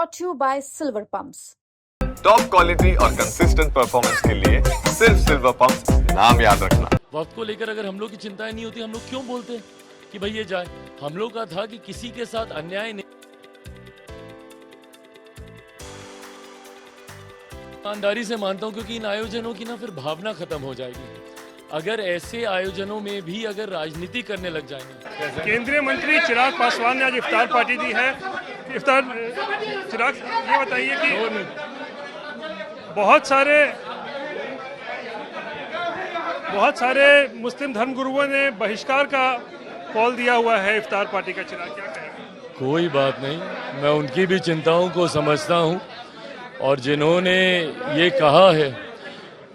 brought to you by Silver Pumps. Top quality और consistent performance के लिए सिर्फ सिल्वर पंप्स, नाम याद रखना। वक्त को लेकर अगर हम लोग की चिंताएं नहीं होती, हम लोग क्यों बोलते कि भाई ये जाए। हम लोग का था कि किसी के साथ अन्याय नहीं, ईमानदारी से मानता हूं, क्योंकि इन आयोजनों की ना फिर भावना खत्म हो जाएगी अगर ऐसे आयोजनों में भी अगर राजनीति करने लग जाएंगे। केंद्रीय मंत्री चिराग पासवान ने आज इफ्तार पार्टी दी है। इफ्तार चिराग, ये बताइए कि बहुत सारे मुस्लिम धर्मगुरुओं ने बहिष्कार का कॉल दिया हुआ है इफ्तार पार्टी का। चिराग, क्या कहेंगे? कोई बात नहीं, मैं उनकी भी चिंताओं को समझता हूं और जिन्होंने ये कहा है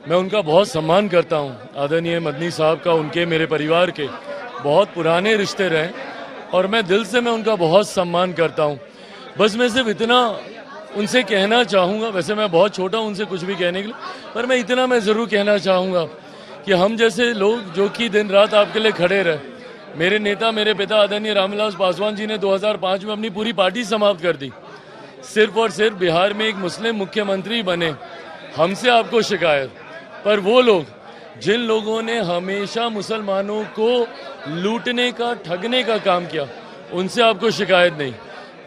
मैं उनका बहुत सम्मान करता हूं। आदरणीय मदनी साहब का, उनके, मेरे परिवार के बहुत पुराने रिश्ते रहे और मैं दिल से उनका बहुत सम्मान करता हूं। बस मैं सिर्फ इतना उनसे कहना चाहूँगा, वैसे मैं बहुत छोटा हूँ उनसे कुछ भी कहने के लिए, पर मैं इतना ज़रूर कहना चाहूँगा कि हम जैसे लोग जो कि दिन रात आपके लिए खड़े रहे, मेरे नेता, मेरे पिता आदरणीय रामविलास पासवान जी ने 2005 में अपनी पूरी पार्टी समाप्त कर दी, सिर्फ और सिर्फ बिहार में एक मुस्लिम मुख्यमंत्री बने। हमसे आपको शिकायत, पर वो लोग जिन लोगों ने हमेशा मुसलमानों को लूटने का, ठगने का काम किया, उनसे आपको शिकायत नहीं।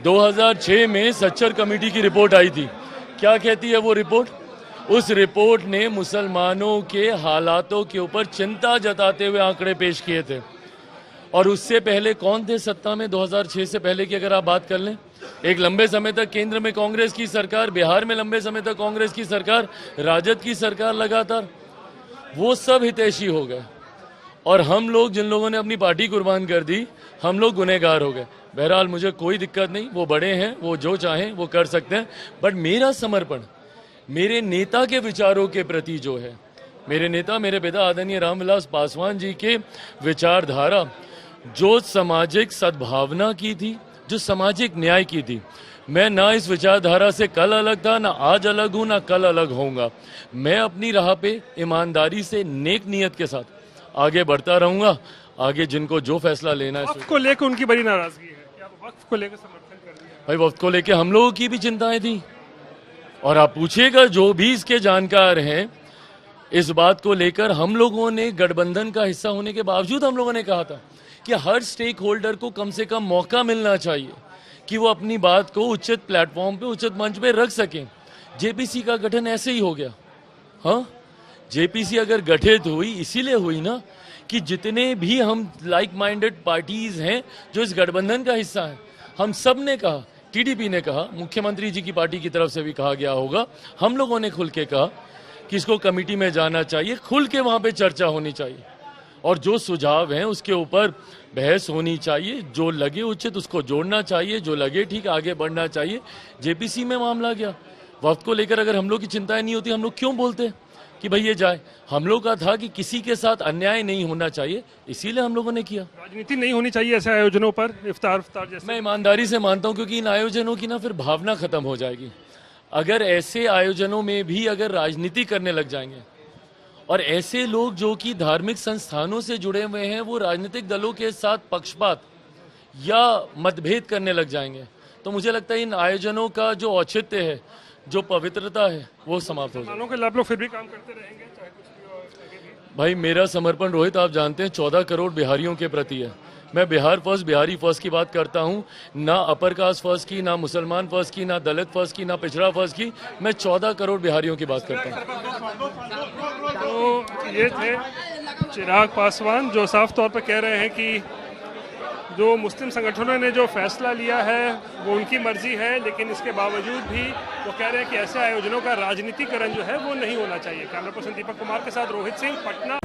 2006 में सच्चर कमेटी की रिपोर्ट आई थी। क्या कहती है वो रिपोर्ट? उस रिपोर्ट ने मुसलमानों के हालातों के ऊपर चिंता जताते हुए आंकड़े पेश किए थे। और उससे पहले कौन थे सत्ता में? 2006 से पहले की अगर आप बात कर लें, एक लंबे समय तक केंद्र में कांग्रेस की सरकार, बिहार में लंबे समय तक कांग्रेस की सरकार, राजद की सरकार लगातार, वो सब हितैषी हो गए और हम लोग, जिन लोगों ने अपनी पार्टी कुर्बान कर दी, हम लोग गुनहगार हो गए। बहरहाल मुझे कोई दिक्कत नहीं, वो बड़े हैं, वो जो चाहें वो कर सकते हैं, बट मेरा समर्पण मेरे नेता के विचारों के प्रति जो है, मेरे नेता, मेरे पिता आदरणीय रामविलास पासवान जी के विचारधारा, जो सामाजिक सद्भावना की थी, जो सामाजिक न्याय की थी, मैं ना इस विचारधारा से कल अलग था, ना आज अलग हूं, ना कल अलग होऊंगा। मैं अपनी राह पे ईमानदारी से, नेक नियत के साथ आगे बढ़ता रहूंगा। आगे जिनको जो फैसला लेना है, वक्फ को लेकर उनकी बड़ी नाराजगी है। क्या वक्फ को लेकर समर्थन कर दिया? भाई वक्त को लेकर हम लोगों की भी चिंताएं थी और आप पूछिएगा जो भी इसके जानकार हैं, इस बात को लेकर हम लोगों ने गठबंधन का हिस्सा होने के बावजूद हम लोगों ने कहा था कि हर स्टेक होल्डर को कम से कम मौका मिलना चाहिए कि वो अपनी बात को उचित प्लेटफॉर्म पे, उचित मंच पे रख सकें। जेपीसी का गठन ऐसे ही हो गया। हाँ, जेपीसी अगर गठित हुई इसीलिए हुई ना कि जितने भी हम लाइक माइंडेड पार्टीज हैं जो इस गठबंधन का हिस्सा हैं, हम सब ने कहा, टीडीपी ने कहा, मुख्यमंत्री जी की पार्टी की तरफ से भी कहा गया होगा, हम लोगों ने खुल के कहा कि इसको कमेटी में जाना चाहिए, खुल के वहां पे चर्चा होनी चाहिए और जो सुझाव हैं उसके ऊपर बहस होनी चाहिए, जो लगे उचित उसको जोड़ना चाहिए, जो लगे ठीक आगे बढ़ना चाहिए। जेपीसी में मामला गया। वक्त को लेकर अगर हम लोग की चिंताएं नहीं होती, हम लोग क्यों बोलते कि भाई ये जाए। हम लोग का था कि किसी के साथ अन्याय नहीं होना चाहिए, इसीलिए हम लोगों ने किया। राजनीति नहीं होनी चाहिए ऐसे आयोजनों पर, इफ्तार जैसे। मैं ईमानदारी से मानता हूं, क्योंकि इन आयोजनों की ना फिर भावना खत्म हो जाएगी अगर ऐसे आयोजनों में भी अगर राजनीति करने लग जाएंगे और ऐसे लोग जो कि धार्मिक संस्थानों से जुड़े हुए हैं, वो राजनीतिक दलों के साथ पक्षपात या मतभेद करने लग जाएंगे, तो मुझे लगता है इन आयोजनों का जो औचित्य है, जो पवित्रता है, वो समाप्त हो जाएगी। के आप लोग फिर भी काम करते रहेंगे चाहे कुछ भी हो, आगे भी? भाई मेरा समर्पण, रोहित, आप जानते हैं 14 करोड़ बिहारियों के प्रति है। मैं बिहार फर्स्ट, बिहारी फर्स्ट की बात करता हूं, ना अपर कास्ट फर्स्ट की, ना मुसलमान फर्स्ट की, ना दलित फर्स्ट की, ना पिछड़ा फर्स्ट की, मैं 14 करोड़ बिहारियों की बात करता हूं। तो ये थे चिराग पासवान, जो साफ तौर पर कह रहे हैं कि जो मुस्लिम संगठनों ने जो फैसला लिया है वो उनकी मर्जी है, लेकिन इसके बावजूद भी वो कह रहे हैं कि ऐसे आयोजनों का राजनीतिकरण जो है वो नहीं होना चाहिए। कैमरा पर्सन दीपक कुमार के साथ रोहित सिंह, पटना।